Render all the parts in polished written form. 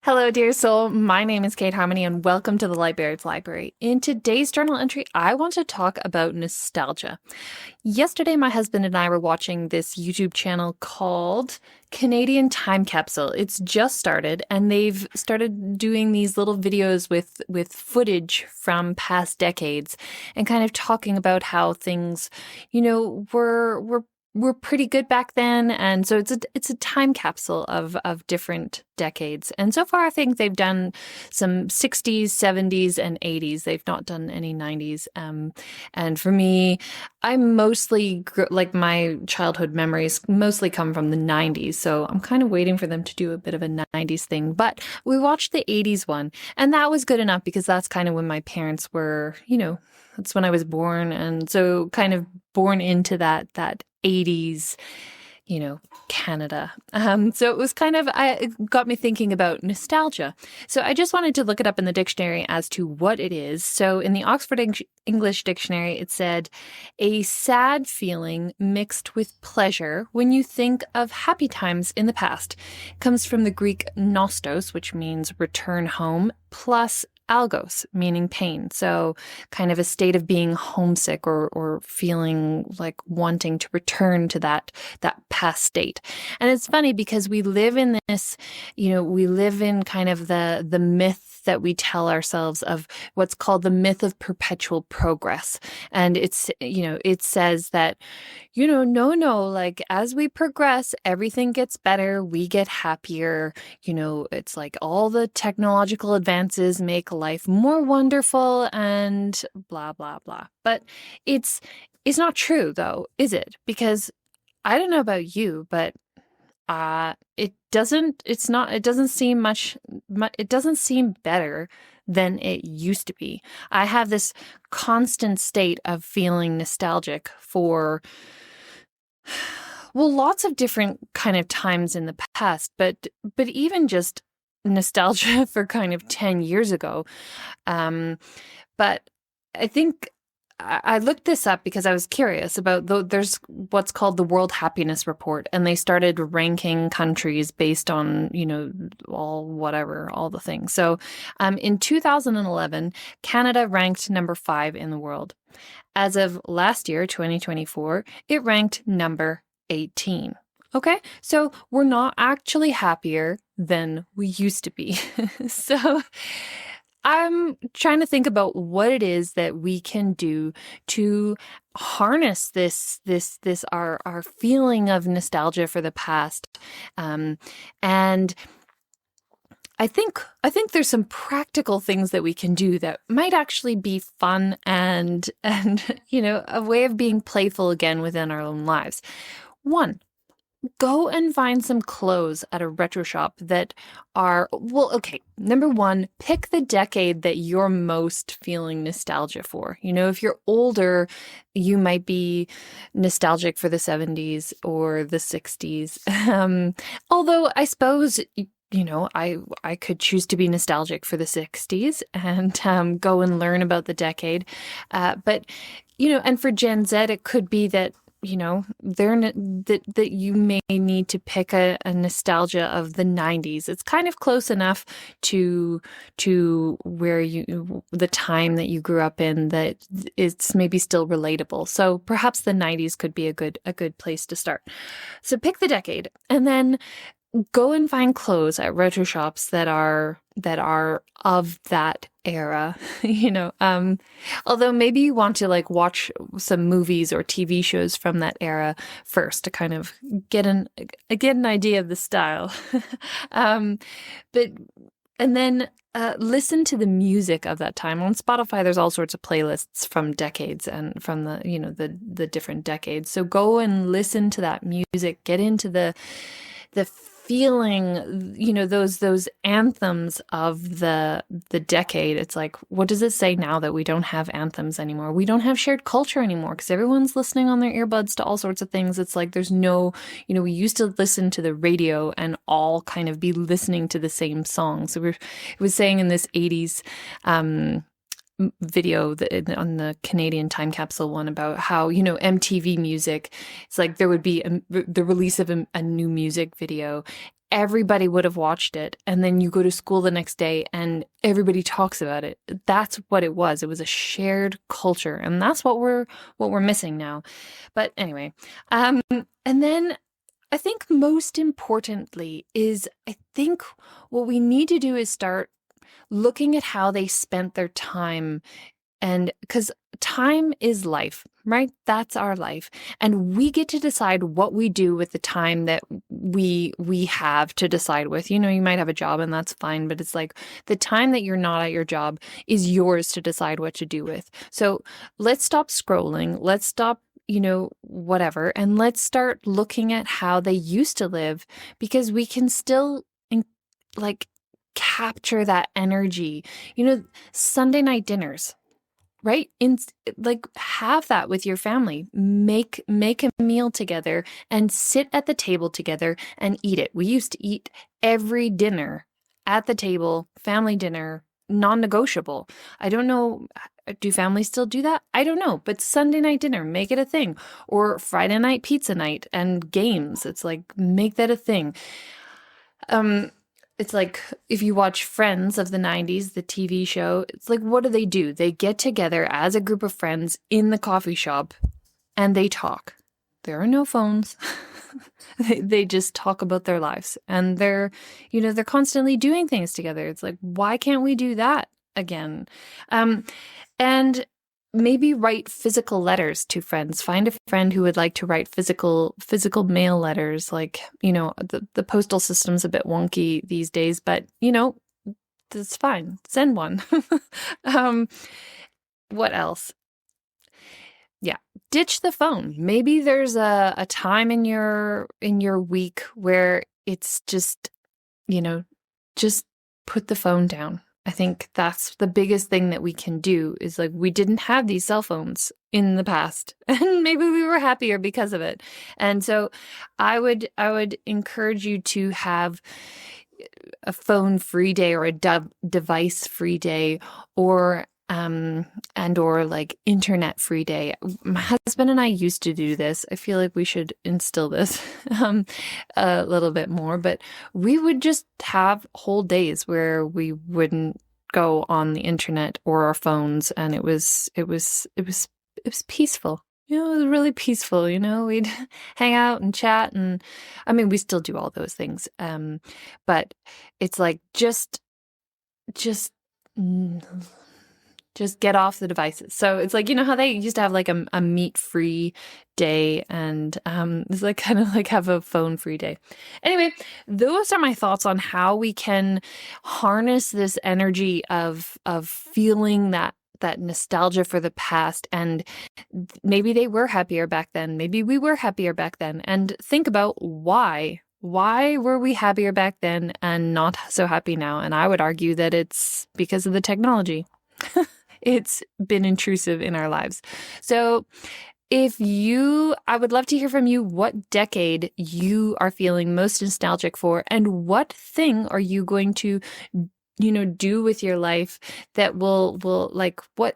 Hello, dear soul. My name is Kate Harmony, and welcome to the Lightbeards Library. In today's journal entry, I want to talk about nostalgia. Yesterday, my husband and I were watching this YouTube channel called Canadian Time Capsule. It's just started, and they've started doing these little videos with footage from past decades, and kind of talking about how things, were pretty good back then, and so it's a time capsule of different decades. And so far, I think they've done some 60s, 70s, and 80s. They've not done any 90s. And for me, I mostly like my childhood memories mostly come from the 90s. So I'm kind of waiting for them to do a bit of a 90s thing. But we watched the 80s one, and that was good enough because that's kind of when my parents were, that's when I was born, and so kind of born into that 80s, Canada. So it was it got me thinking about nostalgia. So I just wanted to look it up in the dictionary as to what it is. So in the Oxford English Dictionary, it said, a sad feeling mixed with pleasure when you think of happy times in the past. It comes from the Greek nostos, which means return home, plus algos, meaning pain. So kind of a state of being homesick or feeling like wanting to return to that past state. And it's funny because we live in this, we live in kind of the myth that we tell ourselves of what's called the myth of perpetual progress. And it's, it says that, no, like as we progress, everything gets better, we get happier, it's like all the technological advances make life more wonderful and blah, blah, blah. But it's not true though, is it? Because I don't know about you, but it doesn't seem better than it used to be. I have this constant state of feeling nostalgic for, well, lots of different kind of times in the past, but even just nostalgia for kind of 10 years ago. But I think I looked this up because I was curious about there's what's called the World Happiness Report, and they started ranking countries based on, all the things. So in 2011, Canada ranked number 5 in the world. As of last year, 2024, it ranked number 18. Okay, so we're not actually happier than we used to be. So I'm trying to think about what it is that we can do to harness this our feeling of nostalgia for the past. And I think there's some practical things that we can do that might actually be fun and a way of being playful again within our own lives. One, go and find some clothes at a retro shop that are, number one, pick the decade that you're most feeling nostalgia for. If you're older, you might be nostalgic for the 70s or the 60s. Although I suppose, I could choose to be nostalgic for the 60s and go and learn about the decade. But and for Gen Z, it could be that that you may need to pick a nostalgia of the 90s. It's kind of close enough to where the time that you grew up in that it's maybe still relatable. So perhaps the 90s could be a good place to start. So pick the decade and then go and find clothes at retro shops that are of that era, although maybe you want to watch some movies or TV shows from that era first to kind of get an idea of the style. And then listen to the music of that time. On Spotify, there's all sorts of playlists from decades and from the different decades. So go and listen to that music, get into the feeling, those anthems of the decade. It's like, what does it say now that we don't have anthems anymore? We don't have shared culture anymore because everyone's listening on their earbuds to all sorts of things. It's like there's no, we used to listen to the radio and all kind of be listening to the same song. So it was saying in this 80s video on the Canadian Time Capsule one about how, MTV music, it's like there would be the release of a new music video everybody would have watched it. And then you go to school the next day and everybody talks about it. That's what it was. It was a shared culture. And that's what we're missing now. But anyway, and then I think most importantly is I think what we need to do is start looking at how they spent their time. And because time is life, right? That's our life. And we get to decide what we do with the time that we have to decide with. You might have a job and that's fine, but it's like the time that you're not at your job is yours to decide what to do with. So let's stop scrolling. Let's stop whatever. And let's start looking at how they used to live, because we can still capture that energy. Sunday night dinners, right? Have that with your family. Make a meal together and sit at the table together and eat it. We used to eat every dinner at the table, family dinner, non-negotiable. I don't know. Do families still do that? I don't know. But Sunday night dinner, make it a thing. Or Friday night pizza night and games. It's like, make that a thing. It's like if you watch Friends of the 90s, the TV show, it's like, what do? They get together as a group of friends in the coffee shop and they talk. There are no phones. They just talk about their lives, and they're constantly doing things together. It's like, why can't we do that again? And maybe write physical letters to friends. Find a friend who would like to write physical mail letters. Like, the postal system's a bit wonky these days, but that's fine. Send one. What else? Yeah. Ditch the phone. Maybe there's a time in your week where it's just, just put the phone down. I think that's the biggest thing that we can do is like, we didn't have these cell phones in the past and maybe we were happier because of it. And so I would encourage you to have a phone free day or a device free day, or like internet free day. My husband and I used to do this. I feel like we should instill this a little bit more, but we would just have whole days where we wouldn't go on the internet or our phones, and it was peaceful. It was really peaceful. We'd hang out and chat, and I mean, we still do all those things. But it's like just get off the devices. So it's like, how they used to have like a meat-free day, and it's like kind of like have a phone-free day. Anyway, those are my thoughts on how we can harness this energy of feeling that nostalgia for the past. And maybe they were happier back then. Maybe we were happier back then. And think about why. Why were we happier back then and not so happy now? And I would argue that it's because of the technology. It's been intrusive in our lives. So I would love to hear from you what decade you are feeling most nostalgic for, and what thing are you going to, do with your life that will like what,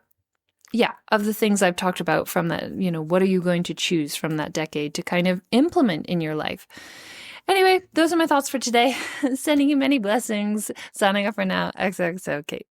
of the things I've talked about from that, what are you going to choose from that decade to kind of implement in your life? Anyway, those are my thoughts for today. Sending you many blessings. Signing off for now. XOXO Kate.